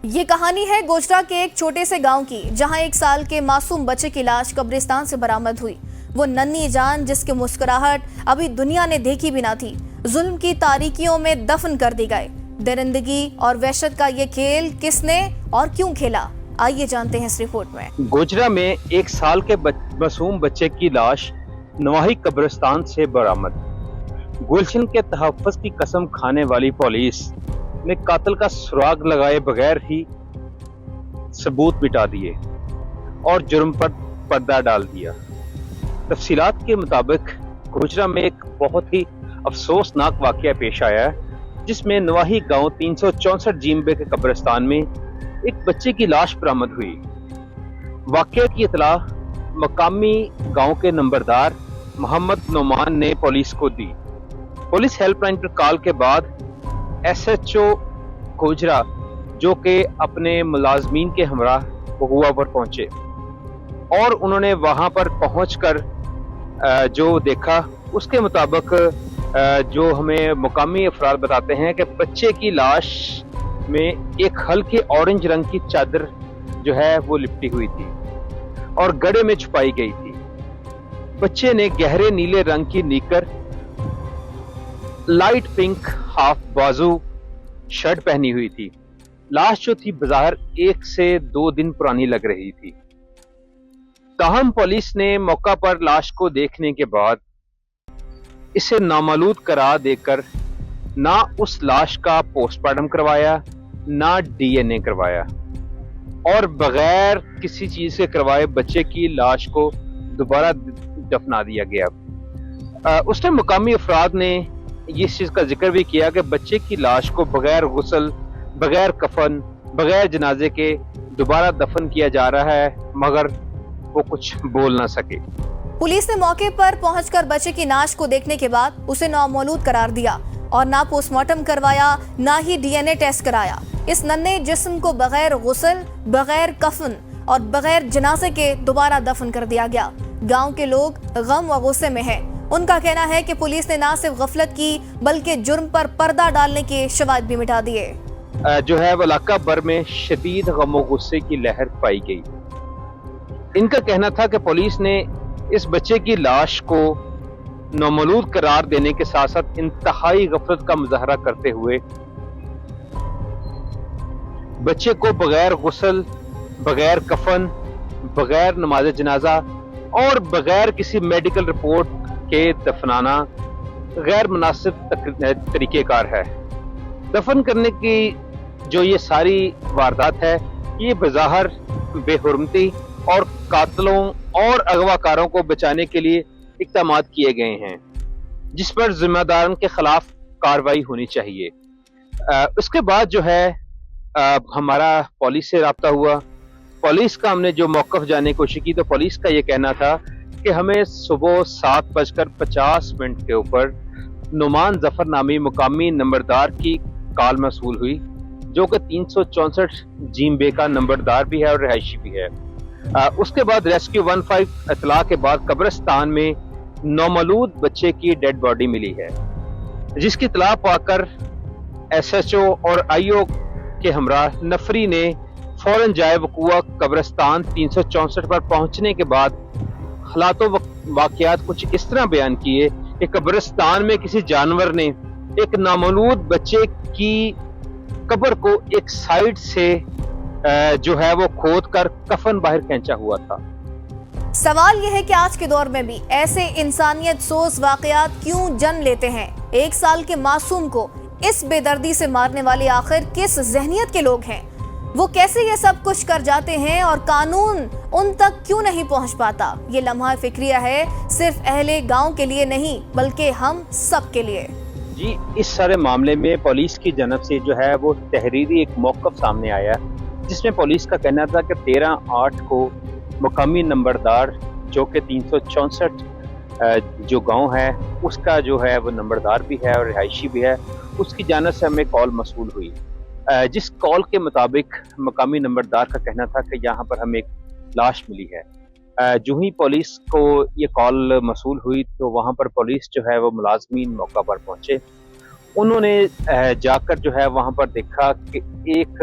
یہ کہانی ہے گوجرا کے ایک چھوٹے سے گاؤں کی، جہاں 1 سال کے معصوم بچے کی لاش قبرستان سے برآمد ہوئی۔ وہ ننھی جان جس کی مسکراہٹ ابھی دنیا نے دیکھی بھی نہ تھی، ظلم کی تاریکیوں میں دفن کر دی گئے۔ درندگی اور وحشت کا یہ کھیل کس نے اور کیوں کھیلا، آئیے جانتے ہیں اس رپورٹ میں۔ گوجرا میں 1 سال کے معصوم بچے کی لاش نواحی قبرستان سے برآمد۔ گلشن کے تحفظ کی قسم کھانے والی پولیس نے قاتل کا سراغ لگائے بغیر ہی ثبوت مٹا دیے اور جرم پر پردہ ڈال دیا۔ تفصیلات کے مطابق گوجرا میں ایک بہت ہی افسوسناک واقعہ پیش آیا ہے، جس میں نواحی گاؤں 364 جیمبے کے قبرستان میں ایک بچے کی لاش برآمد ہوئی۔ واقعے کی اطلاع مقامی گاؤں کے نمبردار محمد نعمان نے پولیس کو دی۔ پولیس ہیلپ لائن پر کال کے بعد ایس ایچ او گوجرا جو کہ اپنے ملازمین کے ہمراہ ہوا پر پہنچے اور انہوں نے وہاں پر پہنچ کر جو دیکھا اس کے مطابق جو ہمیں مقامی افراد بتاتے ہیں کہ بچے کی لاش میں ایک ہلکے اورنج رنگ کی چادر جو ہے وہ لپٹی ہوئی تھی اور گڑھے میں چھپائی گئی تھی۔ بچے نے گہرے نیلے رنگ کی نیکر، لائٹ پنک ہاف بازو شرٹ پہنی ہوئی تھی۔ لاش جو تھی بظاہر 1 سے 2 دن پرانی لگ رہی تھی۔ تاہم پولیس نے موقع پر لاش کو دیکھنے کے بعد اسے نامعلوم قرار دے کر نہ اس لاش کا پوسٹ مارٹم کروایا، نہ ڈی این اے کروایا اور بغیر کسی چیز کے کروائے بچے کی لاش کو دوبارہ دفنا دیا گیا۔ اس نے مقامی افراد نے اس چیز کا ذکر بھی کیا کہ بچے کی لاش کو بغیر غسل، بغیر کفن، بغیر جنازے کے دوبارہ دفن کیا جا رہا ہے، مگر وہ کچھ بول نہ سکے۔ پولیس نے موقع پر پہنچ کر بچے کی لاش کو دیکھنے کے بعد اسے نامولود قرار دیا اور نہ پوسٹ مارٹم کروایا، نہ ہی ڈی این اے ٹیسٹ کرایا۔ اس ننھے جسم کو بغیر غسل، بغیر کفن اور بغیر جنازے کے دوبارہ دفن کر دیا گیا۔ گاؤں کے لوگ غم و غصے میں ہیں۔ ان کا کہنا ہے کہ پولیس نے نہ صرف غفلت کی بلکہ جرم پر پردہ ڈالنے کے شواہد بھی مٹا دیے۔ جو ہے وہ علاقہ بھر میں شدید غم و غصے کی لہر پائی گئی۔ ان کا کہنا تھا کہ پولیس نے اس بچے کی لاش کو نامعلوم قرار دینے کے ساتھ ساتھ انتہائی غفلت کا مظاہرہ کرتے ہوئے بچے کو بغیر غسل، بغیر کفن، بغیر نماز جنازہ اور بغیر کسی میڈیکل رپورٹ کے دفنانا غیر مناسب طریقہ کار ہے۔ دفن کرنے کی جو یہ ساری واردات ہے، یہ بظاہر بے حرمتی اور قاتلوں اور اغواکاروں کو بچانے کے لیے اقدامات کیے گئے ہیں، جس پر ذمہ داران کے خلاف کارروائی ہونی چاہیے۔ اس کے بعد جو ہے ہمارا پولیس سے رابطہ ہوا۔ پولیس کا ہم نے جو موقف جاننے کی کوشش کی تو پولیس کا یہ کہنا تھا کہ ہمیں صبح 7:50 کے اوپر نعمان ظفر نامی مقامی نمبردار کی کال موصول ہوئی، جو کہ 364 جیمبے کا نمبردار بھی ہے اور رہائشی بھی ہے۔ اس کے بعد ریسکیو 15 اطلاع کے بعد قبرستان میں نامعلوم بچے کی ڈیڈ باڈی ملی ہے، جس کی اطلاع پا کر ایس ایچ او اور آئی او کے ہمراہ نفری نے فوراً جائے وقوع قبرستان 364 پر پہنچنے کے بعد حالات و واقعات کچھ اس طرح بیان کیے کہ قبرستان میں کسی جانور نے ایک نامولود بچے کی قبر کو ایک سائیڈ سے جو ہے وہ کھود کر کفن باہر کھینچا ہوا تھا۔ سوال یہ ہے کہ آج کے دور میں بھی ایسے انسانیت سوز واقعات کیوں جنم لیتے ہیں؟ 1 سال کے معصوم کو اس بے دردی سے مارنے والے آخر کس ذہنیت کے لوگ ہیں؟ وہ کیسے یہ سب کچھ کر جاتے ہیں اور قانون ان تک کیوں نہیں پہنچ پاتا؟ یہ لمحہ فکریہ ہے، صرف اہل گاؤں کے لیے نہیں بلکہ ہم سب کے لیے۔ جی، اس سارے معاملے میں پولیس کی جانب سے جو ہے وہ تحریری ایک موقف سامنے آیا، جس میں پولیس کا کہنا تھا کہ 13/8 کو مقامی نمبردار جو کہ 364 جو گاؤں ہے اس کا جو ہے وہ نمبردار بھی ہے اور رہائشی بھی ہے، اس کی جانب سے ہمیں کال موصول ہوئی، جس کال کے مطابق مقامی نمبردار کا کہنا تھا کہ یہاں پر ہمیں ایک لاش ملی ہے۔ جو ہی پولیس کو یہ کال موصول ہوئی تو وہاں پر پولیس جو ہے وہ ملازمین موقع پر پہنچے۔ انہوں نے جا کر جو ہے وہاں پر دیکھا کہ ایک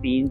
3